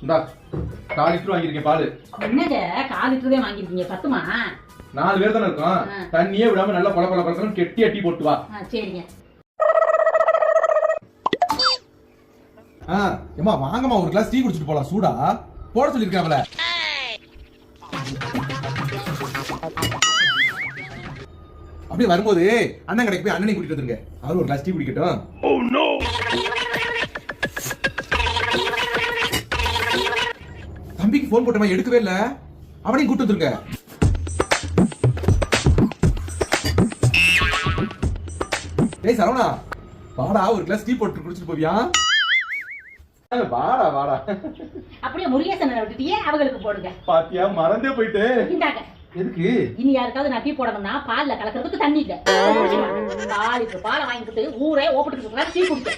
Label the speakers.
Speaker 1: இந்தா 4 லிட்டர் வாங்கியிருக்கேன் பால்.
Speaker 2: என்னங்க 4 லிட்டர் தான் வாங்கிருக்கீங்க, பத்துமா?
Speaker 1: 4 பேர் தானே இருக்கோம். தண்ணியே விடாம நல்லா கொல கொல கொலன்னு கெட்டியா டீ போட்டு வா.
Speaker 2: சரிங்க.
Speaker 1: ஏமா வாங்கம்மா, ஒரு கிளாஸ் டீ குடிச்சிட்டு போலாம். சூடா போட சொல்லிருக்காங்கள. அப்படியே வரும்போது அண்ணன் கடைக்கு போய் அண்ணனை கூட்டிட்டு வந்துருங்க. அவரு ஒரு கிளாஸ் டீ குடிக்கட்டும். Oh no. தம்பிக்கு போன் போட்டமா எடுக்கவே இல்ல. அவனையும் கூட்டு வந்துருங்க. டேய் சரவணா, வாடா ஒரு கிளாஸ் டீ போட்டு குடிச்சிட்டு போவியா? வாடா வாடா.
Speaker 2: அப்படியே முருகேசனை விட்டுட்டியே, அவங்களுக்கு போடுங்க.
Speaker 1: பாத்தியா, மறந்தே போயிட்டு.
Speaker 2: இந்தாங்க.
Speaker 1: எதுக்கு?
Speaker 2: இனி யாருக்காவது நான் டீ போடணும்னா பால்ல கலக்கிறதுக்கு தண்ணி இல்ல. 4 லிட்டர் பாலை வாங்கிட்டு ஊரே ஓப்பிட்டு டீ குடிக்க.